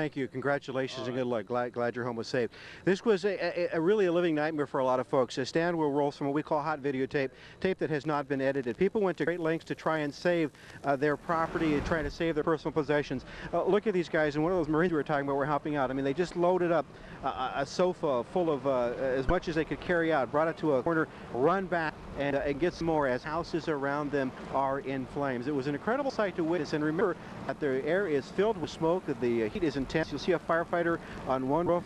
Thank you. Congratulations and good luck. Glad your home was saved. This was really a living nightmare for a lot of folks. Stan will roll some what we call hot videotape, tape that has not been edited. People went to great lengths to try and save their property and try to save their personal possessions. Look at these guys, and one of those Marines we were talking about were helping out. I mean, they just loaded up a sofa full of as much as they could carry out, brought it to a corner, run back, and get some more as houses around them are in flames. It was an incredible sight to witness, and remember that the air is filled with smoke. The heat is intense. You'll see a firefighter on one roof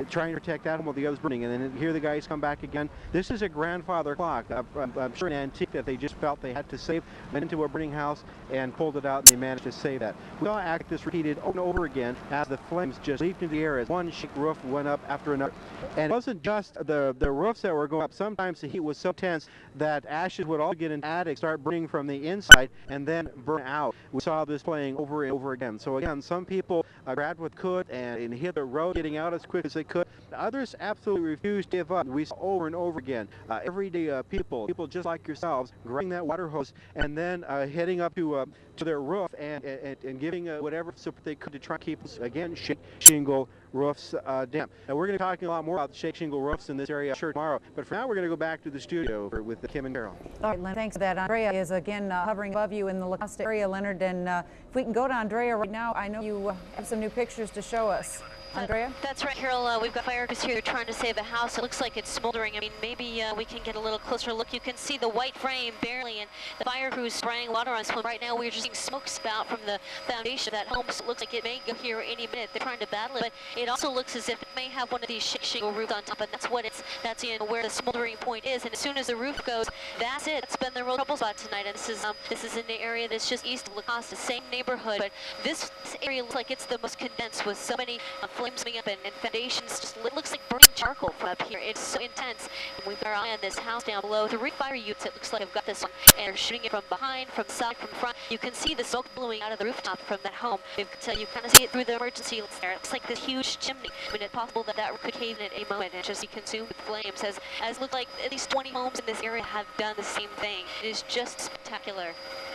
trying to protect that one while the other's burning, and then here the guys come back again. This is a grandfather clock. I'm sure an antique that they just felt they had to save. Went into a burning house and pulled it out, and they managed to save that. We saw this repeated over and over again as the flames just leaped into the air as one sheet roof went up after another. And it wasn't just the roofs that were going up. Sometimes the heat was so intense that ashes would all get into the attic, start burning from the inside, and then burn out. We saw this playing over and over again. So again, some people grabbed what could and hit the road, getting out as quick as they could. Others absolutely refused to give up. We saw over and over again everyday people just like yourselves, grabbing that water hose and then heading up to their roof and giving whatever support they could to try to keep, again, shingle roofs damp. Now we're going to be talking a lot more about shake shingle roofs in this area sure tomorrow, but for now we're going to go back to the studio with Kim and Carol. All right, Leonard, thanks for that. Andrea is again hovering above you in the La Costa area, Leonard, and if we can go to Andrea right now, I know you have some new pictures to show us. Andrea? That's right, Carol. We've got fire crews here. They're trying to save a house. It looks like it's smoldering. I mean, maybe we can get a little closer look. You can see the white frame barely, and the fire crews spraying water on someone. Right now, we're just seeing smoke spout from the foundation of that home. So it looks like it may go here any minute. They're trying to battle it, but it also looks as if it may have one of these shingle roofs on top, and that's what that's in where the smoldering point is. And as soon as the roof goes, that's it. It's been the real trouble spot tonight. And this is in the area that's just east of La Costa, same neighborhood, but this area looks like it's the most condensed with so many flames coming up and foundations. Just looks like burning charcoal from up here. It's so intense. And we've got our eye on this house down below. 3 fire units, it looks like, have got this one, and they're shooting it from behind, from side, from front. You can see the smoke blowing out of the rooftop from that home. You kind of see it through the emergency lights there. It looks like this huge chimney. I mean, it's possible that could cave in at a moment and just be consumed with flames. As look like at least 20 homes in this area have done the same thing. It is just spectacular.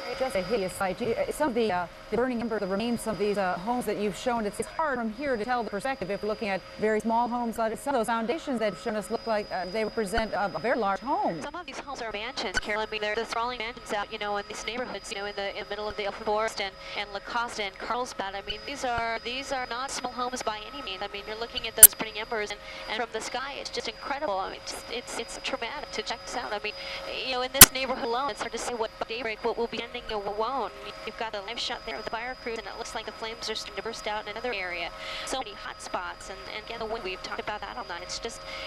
It's just a hideous sight. Some of the burning embers, the remains of these homes that you've shown, it's hard from here to tell the perspective. If we're looking at very small homes, some of those foundations that have shown us look like they represent a very large home. Some of these homes are mansions, Carol. I mean, they're the sprawling mansions out, in these neighborhoods, in the middle of the Elfin Forest and La Costa and Carlsbad. I mean, these are not small homes by any means. I mean, you're looking at those burning embers, and from the sky, it's just incredible. I mean, it's traumatic to check this out. I mean, in this neighborhood alone, it's hard to say what daybreak what will be ending or what won't. You've got a live shot there of the fire crews, and it looks like the flames are starting to burst out in another area. So many hot spots, and again, the wind, we've talked about that all night.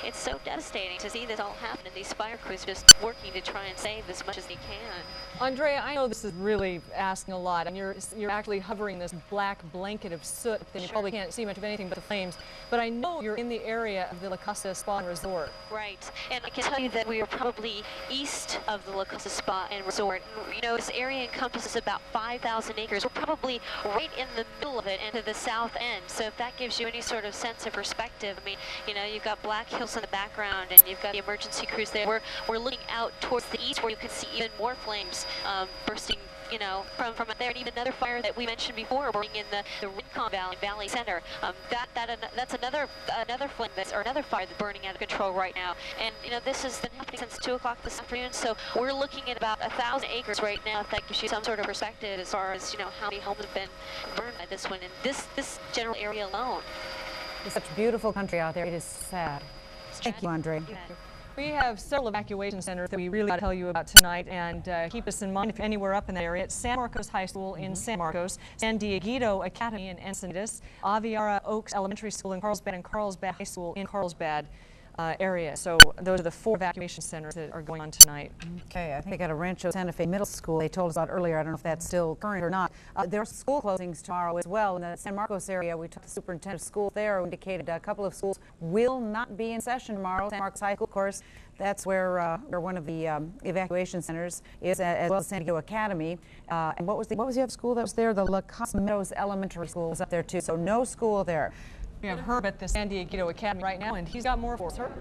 It's so devastating to see this all happen, and these fire crews just working to try and save as much as they can. Andrea, I know this is really asking a lot, and you're actually hovering this black blanket of soot, and you probably can't see much of anything but the flames, but I know you're in the area of the La Costa Spa and Resort. Right, and I can tell you that we are probably east of the La Costa Spa and Resort. This area encompasses about 5,000 acres. We're probably right in the middle of it and to the south end. So if that gives you any sort of sense of perspective, I mean, you've got Black Hills in the background, and you've got the emergency crews there. We're looking out towards the east, where you can see even more flames bursting, from there, and even another fire that we mentioned before, burning in the Rincon Valley Center. That's another flame or another fire that's burning out of control right now. And this has been happening since 2 o'clock this afternoon. So we're looking at about 1,000 acres right now. If that gives you some sort of perspective as far as how many homes have been burned by this one in this general area alone. It's such beautiful country out there. It is sad. Thank you, Andre. We have several evacuation centers that we really got to tell you about tonight, and keep us in mind if anywhere up in that area. It's San Marcos High School in San Marcos, San Dieguito Academy in Encinitas, Aviara Oaks Elementary School in Carlsbad, and Carlsbad High School in Carlsbad area. So those are the 4 evacuation centers that are going on tonight. Okay, I think they got a Rancho Santa Fe Middle School they told us about earlier. I don't know if that's still current or not. There are school closings tomorrow as well in the San Marcos area. We took the superintendent of schools there, who indicated a couple of schools will not be in session tomorrow. San Marcos High School, of course, that's where one of the evacuation centers is, as well as San Diego Academy. And what was the other school that was there? The La Casa Meadows Elementary School was up there too. So no school there. We have Herb at the San Diego Academy right now, and he's got more for us. Herb?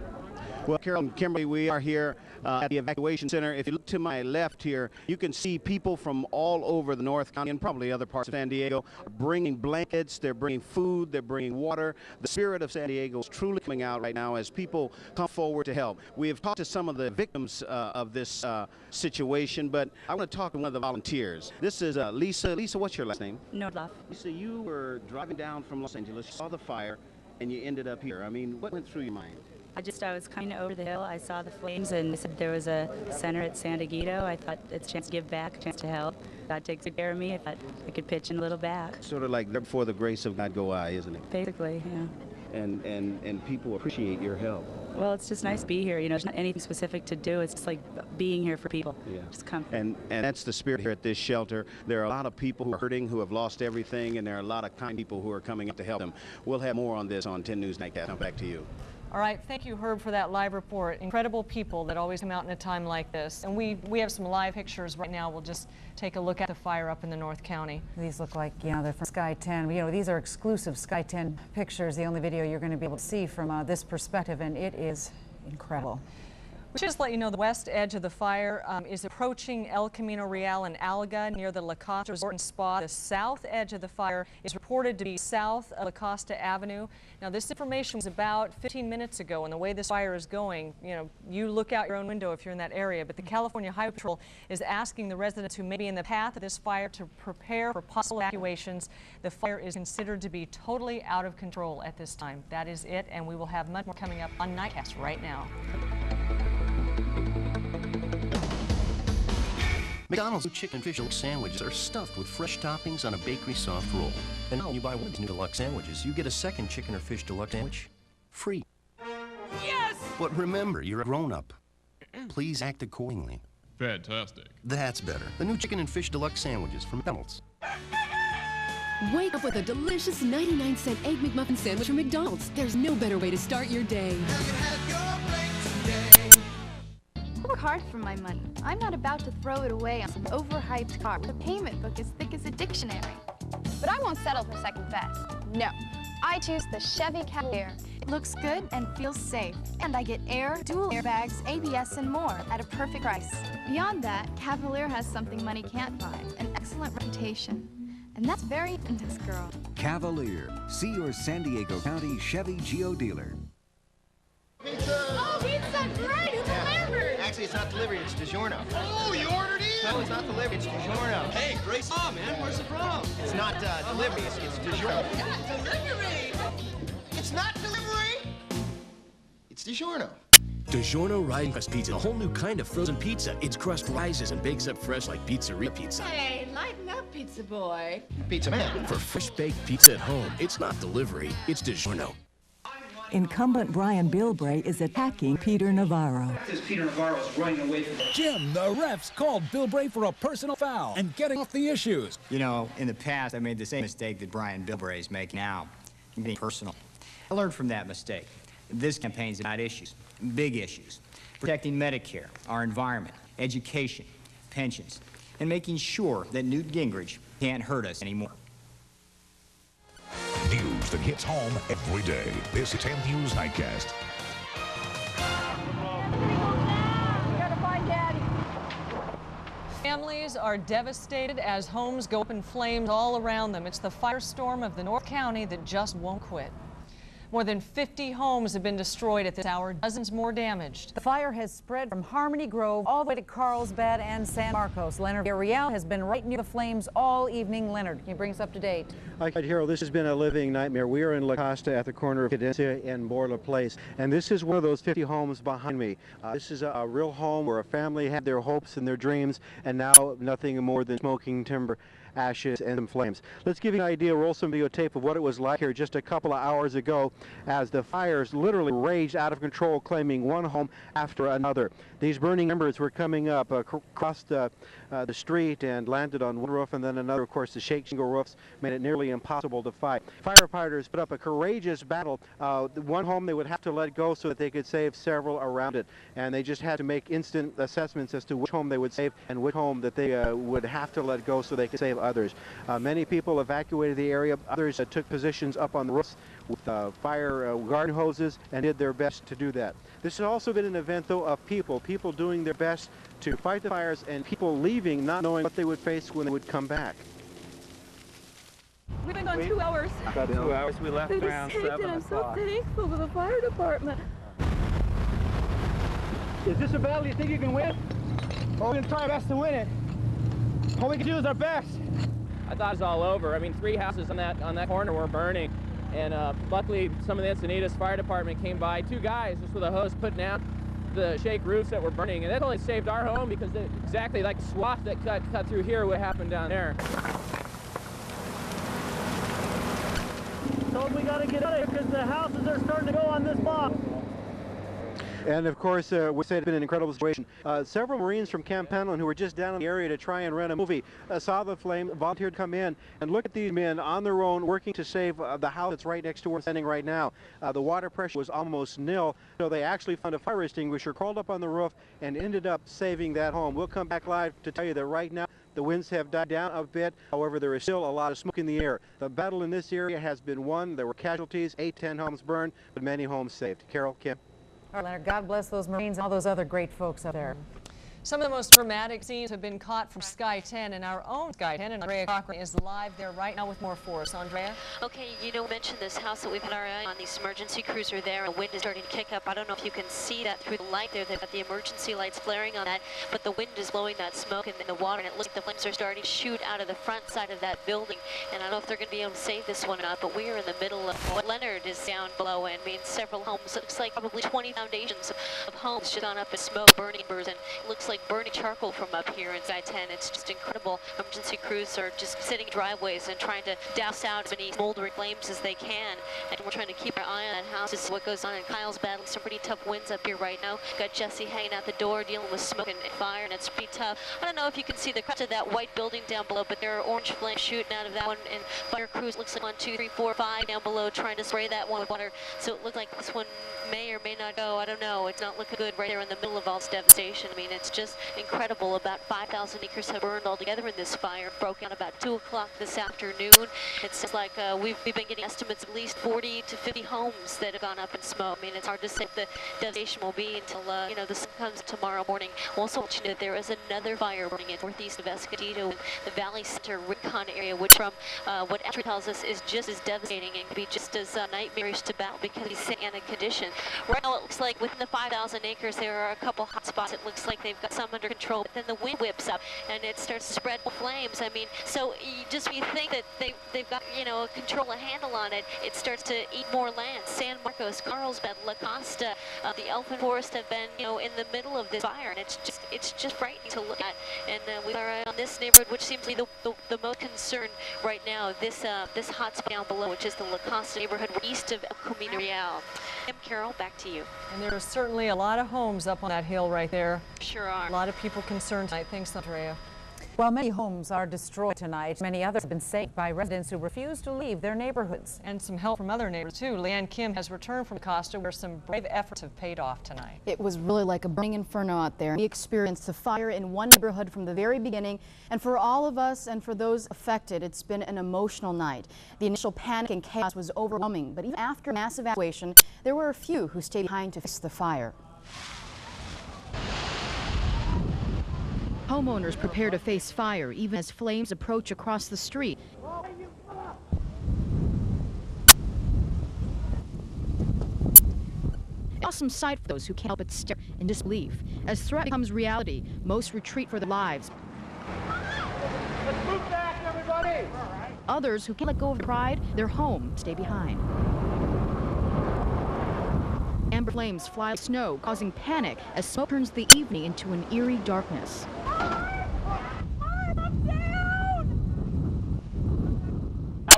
Well, Carol and Kimberly, we are here at the Evacuation Center. If you look to my left here, you can see people from all over the North County and probably other parts of San Diego bringing blankets, they're bringing food, they're bringing water. The spirit of San Diego is truly coming out right now as people come forward to help. We have talked to some of the victims of this situation, but I want to talk to one of the volunteers. This is Lisa. Lisa, what's your last name? No love. Lisa, you were driving down from Los Angeles, you saw the fire, and you ended up here. I mean, what went through your mind? I was coming over the hill, I saw the flames, and they said there was a center at San Diego. I thought it's a chance to give back, a chance to help. God takes good care of me. I thought I could pitch in a little back. Sort of like before the grace of God go I, isn't it? Basically, yeah. And people appreciate your help. Well, it's just nice to be here. You know, there's not anything specific to do. It's just like being here for people. Yeah. Just come. And that's the spirit here at this shelter. There are a lot of people who are hurting, who have lost everything, and there are a lot of kind people who are coming up to help them. We'll have more on this on 10 News Nightcast. Now back to you. All right, thank you, Herb, for that live report. Incredible people that always come out in a time like this. And we have some live pictures right now. We'll just take a look at the fire up in the North County. These look like, you know, they're from Sky 10. You know, these are exclusive Sky 10 pictures, the only video you're going to be able to see from this perspective, and it is incredible. We should just let you know the west edge of the fire is approaching El Camino Real and Alga near the La Costa Resort and Spa. The south edge of the fire is reported to be south of La Costa Avenue. Now, this information was about 15 minutes ago, and the way this fire is going, you know, you look out your own window if you're in that area, but the California Highway Patrol is asking the residents who may be in the path of this fire to prepare for possible evacuations. The fire is considered to be totally out of control at this time. That is it, and we will have much more coming up on Nightcast right now. McDonald's new chicken fish deluxe sandwiches are stuffed with fresh toppings on a bakery soft roll. And now when you buy one of these new deluxe sandwiches, you get a second chicken or fish deluxe sandwich free. Yes! But remember, you're a grown-up. Please act accordingly. Fantastic. That's better. The new chicken and fish deluxe sandwiches from McDonald's. Wake up with a delicious 99-cent Egg McMuffin sandwich from McDonald's. There's no better way to start your day. I work hard for my money. I'm not about to throw it away on some overhyped car with a payment book as thick as a dictionary. But I won't settle for second best. No. I choose the Chevy Cavalier. It looks good and feels safe. And I get air, dual airbags, ABS, and more at a perfect price. Beyond that, Cavalier has something money can't buy, an excellent reputation. And that's very in this girl. Cavalier. See your San Diego County Chevy Geo dealer. Oh, pizza, great! Who delivered? Actually, it's not delivered, it's DiGiorno. Oh, you ordered in? No, it's not delivered, it's DiGiorno. Hey, great song, man. Where's it from? It's not delivery, it's DiGiorno. Not delivery! It's not delivery! It's DiGiorno. DiGiorno Rising Crust Pizza, a whole new kind of frozen pizza. Its crust rises and bakes up fresh like pizzeria pizza. Hey, lighten up, pizza boy. Pizza man. For fresh baked pizza at home, it's not delivery, it's DiGiorno. Incumbent Brian Bilbray is attacking Peter Navarro. Peter Navarro is running away from the Jim, the refs called Bilbray for a personal foul and getting off the issues. You know, in the past, I made the same mistake that Brian Bilbray is making now, being personal. I learned from that mistake. This campaign's about issues, big issues. Protecting Medicare, our environment, education, pensions, and making sure that Newt Gingrich can't hurt us anymore. News that hits home every day. This is 10 News Nightcast. We gotta find Daddy. Families are devastated as homes go up in flames all around them. It's the firestorm of the North County that just won't quit. More than 50 homes have been destroyed at this hour, dozens more damaged. The fire has spread from Harmony Grove all the way to Carlsbad and San Marcos. Leonard Villarreal has been right near the flames all evening. Leonard, can you bring us up to date? Hi, Harold. This has been a living nightmare. We are in La Costa at the corner of Cadencia and Borla Place, and this is one of those 50 homes behind me. This is a real home where a family had their hopes and their dreams, and now nothing more than smoking timber, ashes, and some flames. Let's give you an idea, roll some videotape of what it was like here just a couple of hours ago as the fires literally raged out of control, claiming one home after another. These burning embers were coming up across the street and landed on one roof and then another. Of course, the shake shingle roofs made it nearly impossible to fight. Firefighters put up a courageous battle. One home they would have to let go so that they could save several around it, and they just had to make instant assessments as to which home they would save and which home that they would have to let go so they could save others. Many people evacuated the area. Others took positions up on the roofs with fire garden hoses and did their best to do that. This has also been an event, though, of people doing their best to fight the fires and people leaving not knowing what they would face when they would come back. We've been gone 2 hours. About 2 hours. We left They around saved 7 it. I'm so o'clock. thankful for the fire department. Is this a battle you think you can win? Well, we're going to try our best to win it. All we can do is our best. I thought it was all over. I mean, 3 houses on that corner were burning. And luckily, some of the Encinitas Fire Department came by. 2 guys just with a hose putting out the shake roofs that were burning. And that only saved our home because exactly like the swath that cut through here would happen down there. Told we got to get out of here because the houses are starting to go on this block. And of course, we say it's been an incredible situation. Several Marines from Camp Pendleton who were just down in the area to try and rent a movie saw the flame, volunteered to come in and look at these men on their own working to save the house that's right next to where we're standing right now. The water pressure was almost nil, so they actually found a fire extinguisher, crawled up on the roof, and ended up saving that home. We'll come back live to tell you that right now the winds have died down a bit. However, there is still a lot of smoke in the air. The battle in this area has been won. There were casualties, 8-10 homes burned, but many homes saved. Carol, Kim. All right, Leonard, God bless those Marines and all those other great folks out there. Some of the most dramatic scenes have been caught from Sky 10, and our own Sky 10, and Andrea Cochran is live there right now with more for us. Andrea? Okay, you know, mentioned this house that we've had our eye on. These emergency crews are there. The wind is starting to kick up. I don't know if you can see that through the light there. They've got the emergency lights flaring on that, but the wind is blowing that smoke and the water, and it looks like the flames are starting to shoot out of the front side of that building. And I don't know if they're going to be able to save this one or not, but we are in the middle of what Leonard is down below, and I mean, several homes. It looks like probably 20 foundations of homes just gone up in smoke, burning embers, and it looks like burning charcoal from up here in Sky 10. It's just incredible. Emergency crews are just sitting in driveways and trying to douse out as many smoldering flames as they can. And we're trying to keep our eye on that house. This is what goes on. And Kyle's battling some pretty tough winds up here right now. Got Jesse hanging out the door, dealing with smoke and fire, and it's pretty tough. I don't know if you can see the crest of that white building down below, but there are orange flames shooting out of that one. And fire crews looks like 1, 2, 3, 4, 5 down below trying to spray that one with water. So it looks like this one may or may not go. I don't know. It's not looking good right there in the middle of all this devastation. I mean, it's just incredible. About 5,000 acres have burned altogether in this fire. Broke out about 2 o'clock this afternoon. It's like we've been getting estimates of at least 40 to 50 homes that have gone up in smoke. I mean, it's hard to say what the devastation will be until you know, the sun comes tomorrow morning. Also, want you to know that there is another fire burning in northeast of Escondido in the Valley Center Rincon area, which from what Ashley tells us is just as devastating and can be just as nightmarish to battle because it's in a condition. Right now, it looks like within the 5,000 acres, there are a couple hot spots. It looks like they've got some under control, but then the wind whips up and it starts to spread flames. I mean, so you think that they've got, you know, control, a handle on it, it starts to eat more land. San Marcos, Carlsbad, La Costa, the Elfin Forest have been, you know, in the middle of this fire, and it's just frightening to look at. And we are on this neighborhood, which seems to be the most concerned right now. This hot spot down below, which is the La Costa neighborhood east of El Camino Real. Carol, back to you. And there are certainly a lot of homes up on that hill right there. Sure are. A lot of people concerned tonight. Thanks, Andrea. While many homes are destroyed tonight, many others have been saved by residents who refuse to leave their neighborhoods. And some help from other neighbors, too. Leanne Kim has returned from Costa, where some brave efforts have paid off tonight. It was really like a burning inferno out there. We experienced the fire in one neighborhood from the very beginning, and for all of us and for those affected, it's been an emotional night. The initial panic and chaos was overwhelming, but even after mass evacuation, there were a few who stayed behind to fix the fire. Homeowners prepare to face fire even as flames approach across the street. An awesome sight for those who can't help but stare in disbelief. As threat becomes reality, most retreat for their lives. Let's move back, everybody! Others who can't let go of pride, their home, stay behind. Amber flames fly like snow, causing panic as smoke turns the evening into an eerie darkness. Out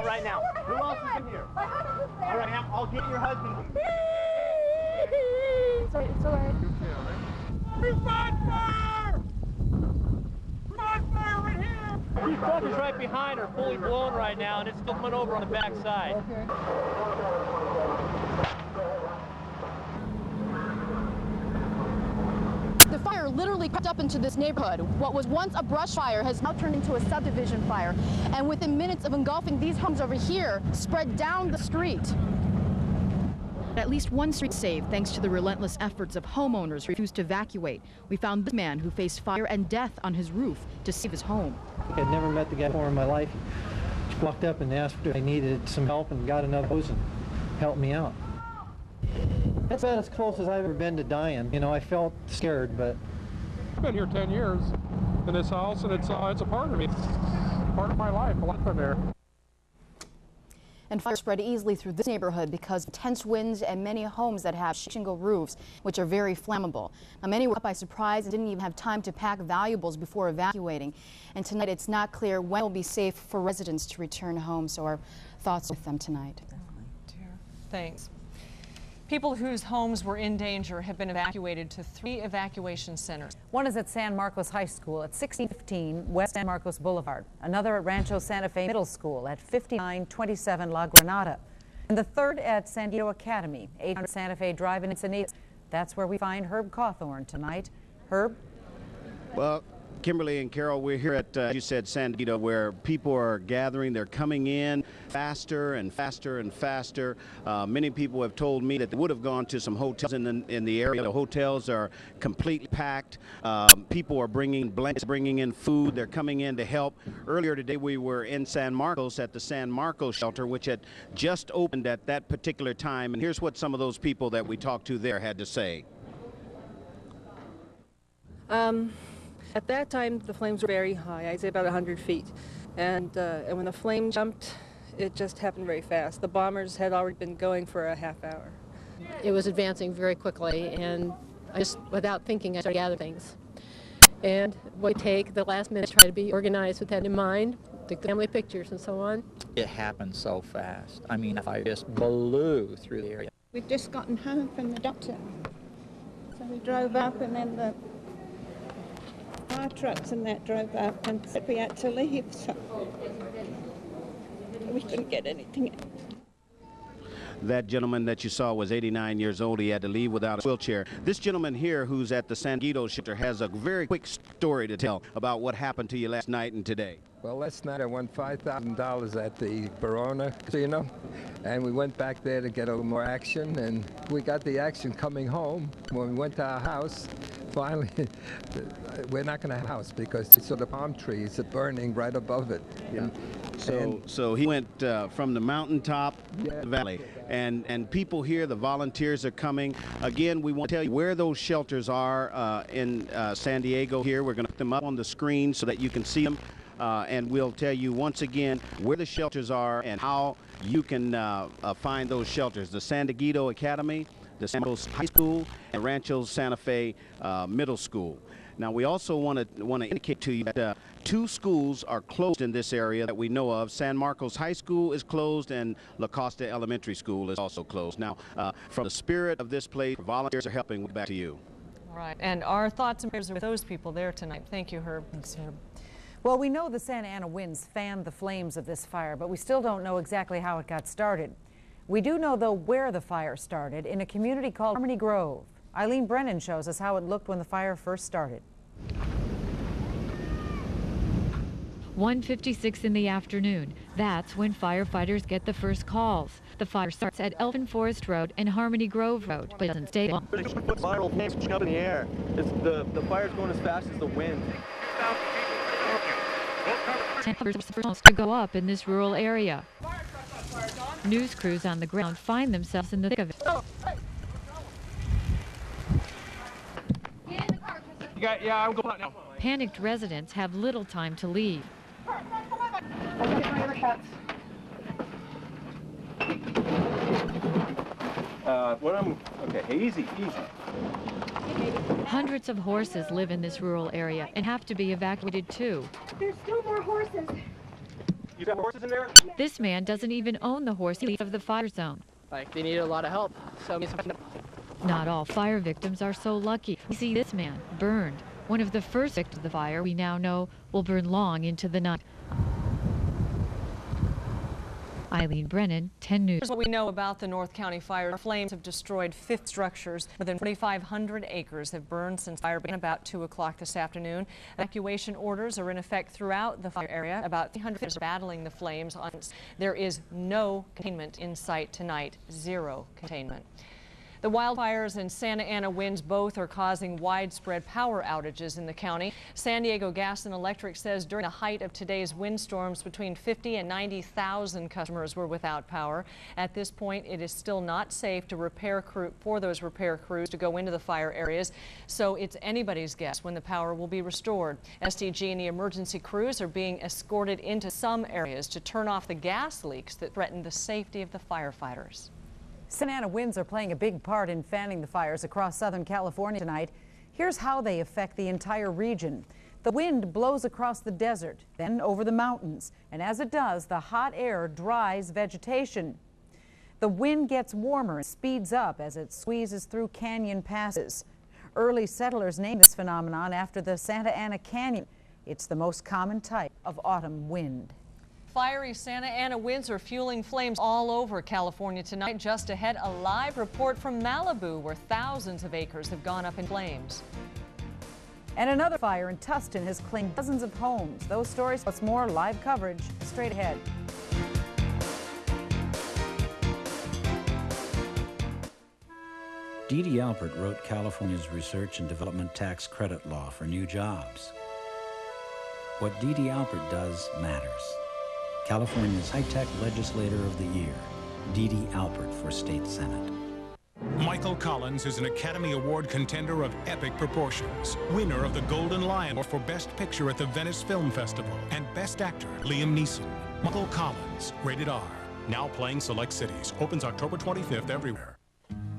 right now. Who else is in here? All right, I'll get your husband. It's all right. We're on fire! We're on fire right here! These buckets right behind are fully blown right now, and it's still coming over on the back side. Okay. The The fire literally crept up into this neighborhood. What was once a brush fire has now turned into a subdivision fire. And within minutes of engulfing these homes over here, spread down the street. At least one street saved thanks to the relentless efforts of homeowners who refused to evacuate. We found this man who faced fire and death on his roof to save his home. I had never met the guy before in my life. He walked up and asked if I needed some help and got another hose and helped me out. That's about as close as I've ever been to dying. You know, I felt scared, but... I've been here 10 years in this house, and it's a part of me. It's part of my life. I live in there. And fire spread easily through this neighborhood because of intense winds and many homes that have shingle roofs, which are very flammable. Now, many were caught by surprise and didn't even have time to pack valuables before evacuating. And tonight, it's not clear when it will be safe for residents to return home. So our thoughts with them tonight. Thanks. People whose homes were in danger have been evacuated to 3 evacuation centers. One is at San Marcos High School at 1615 West San Marcos Boulevard. Another at Rancho Santa Fe Middle School at 5927 La Granada. And the third at San Diego Academy, 800 Santa Fe Drive in Encinitas. That's where we find Herb Cawthorn tonight. Herb? Well, Kimberly and Carol, we're here at, you said, San Diego, where people are gathering. They're coming in faster and faster and faster. Many people have told me that they would have gone to some hotels in the area. The hotels are completely packed. People are bringing blankets, bringing in food. They're coming in to help. Earlier today, we were in San Marcos at the San Marcos shelter, which had just opened at that particular time. And here's what some of those people that we talked to there had to say. At that time, the flames were very high. I'd say about 100 feet. And when the flame jumped, it just happened very fast. The bombers had already been going for a half hour. It was advancing very quickly, and I just, without thinking, I started gathering things. And we take the last minute to try to be organized with that in mind, take the family pictures and so on. It happened so fast. I mean, I just blew through the area. We'd just gotten home from the doctor. So we drove up, and then the fire trucks and that drove up and said we had to leave, so we couldn't get anything in. That gentleman that you saw was 89 years old. He had to leave without a wheelchair. This gentleman here, who's at the San Diego shelter, has a very quick story to tell about what happened to you last night and today. Well, last night I won $5,000 at the Verona Casino, and we went back there to get a little more action, and we got the action coming home. When we went to our house, finally, we're not going to have a house because the palm trees are burning right above it. Yeah. So he went from the mountaintop to the valley, and people here, the volunteers are coming. Again, we want to tell you where those shelters are in San Diego here. We're going to put them up on the screen so that you can see them. And we'll tell you once again where the shelters are and how you can find those shelters. The San Diego Academy, the San Marcos High School, and Rancho Santa Fe Middle School. Now, we also want to indicate to you that 2 schools are closed in this area that we know of. San Marcos High School is closed, and La Costa Elementary School is also closed. Now, from the spirit of this place, volunteers are helping. Back to you. All right, and our thoughts and prayers are with those people there tonight. Thank you, Herb. Thanks, Herb. Well, we know the Santa Ana winds fanned the flames of this fire, but we still don't know exactly how it got started. We do know, though, where the fire started, in a community called Harmony Grove. Eileen Brennan shows us how it looked when the fire first started. 1:56 in the afternoon. That's when firefighters get the first calls. The fire starts at Elfin Forest Road and Harmony Grove Road, but doesn't stay long. Viral flames up in the air. The fire's going as fast as the wind. To go up in this rural area. News crews on the ground find themselves in the thick of it. I'll go out now. Panicked residents have little time to leave. Okay, easy. Hundreds of horses live in this rural area and have to be evacuated too. There's still more horses. You got horses in there? This man doesn't even own the horse he leaves of the fire zone. Like, they need a lot of help. So Not all fire victims are so lucky. We see this man burned. One of the first victims of the fire, we now know, will burn long into the night. Eileen Brennan, 10 News. Here's what we know about the North County fire. Flames have destroyed 50 structures. More than 4,500 acres have burned since fire began about 2 o'clock this afternoon. Evacuation orders are in effect throughout the fire area. About 300 are battling the flames. There is no containment in sight tonight. Zero containment. The wildfires and Santa Ana winds both are causing widespread power outages in the county. San Diego Gas and Electric says during the height of today's windstorms, between 50 and 90,000 customers were without power. At this point, it is still not safe for those repair crews to go into the fire areas, so it's anybody's guess when the power will be restored. SDG and the emergency crews are being escorted into some areas to turn off the gas leaks that threaten the safety of the firefighters. Santa Ana winds are playing a big part in fanning the fires across Southern California tonight. Here's how they affect the entire region. The wind blows across the desert, then over the mountains, and as it does, the hot air dries vegetation. The wind gets warmer and speeds up as it squeezes through canyon passes. Early settlers named this phenomenon after the Santa Ana Canyon. It's the most common type of autumn wind. Fiery Santa Ana winds are fueling flames all over California tonight. Just ahead, a live report from Malibu, where thousands of acres have gone up in flames. And another fire in Tustin has claimed dozens of homes. Those stories plus more live coverage straight ahead. Dee Alpert wrote California's Research and Development Tax Credit Law for new jobs. What Dee Alpert does matters. California's High-Tech Legislator of the Year, Dee Alpert for State Senate. Michael Collins is an Academy Award contender of epic proportions, winner of the Golden Lion for Best Picture at the Venice Film Festival, and Best Actor Liam Neeson. Michael Collins, rated R, now playing select cities, opens October 25th everywhere.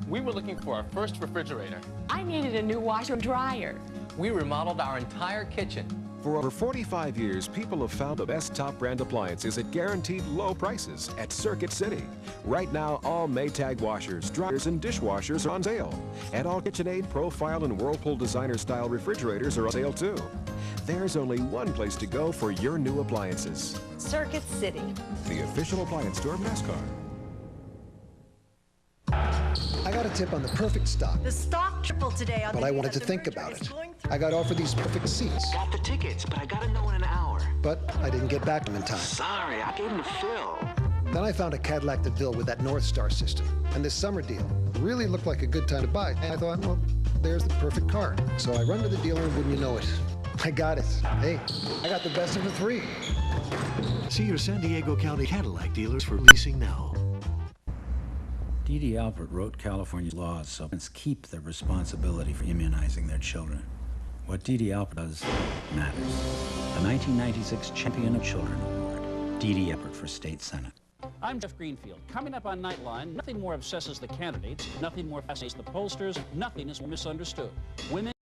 We were looking for our first refrigerator. I needed a new washer and dryer. We remodeled our entire kitchen. For over 45 years, people have found the best top brand appliances at guaranteed low prices at Circuit City. Right now, all Maytag washers, dryers, and dishwashers are on sale. And all KitchenAid, Profile, and Whirlpool designer-style refrigerators are on sale too. There's only one place to go for your new appliances. Circuit City, the official appliance store of NASCAR. I got a tip on the perfect stock. The stock tripled today. But I wanted to think about it. I got offered these perfect seats. Got the tickets, but I gotta know in an hour. But I didn't get back to them in time. Sorry, I gave them to Phil. Then I found a Cadillac DeVille with that North Star system. And this summer deal really looked like a good time to buy. And I thought, well, there's the perfect car. So I run to the dealer and wouldn't you know it, I got it. Hey, I got the best of the three. See your San Diego County Cadillac dealers for leasing now. Dee Alpert wrote California's laws so parents keep the responsibility for immunizing their children. What Dee Alpert does matters. The 1996 Champion of Children Award, Dee Alpert for State Senate. I'm Jeff Greenfield. Coming up on Nightline, nothing more obsesses the candidates, nothing more fascinates the pollsters, nothing is more misunderstood. Women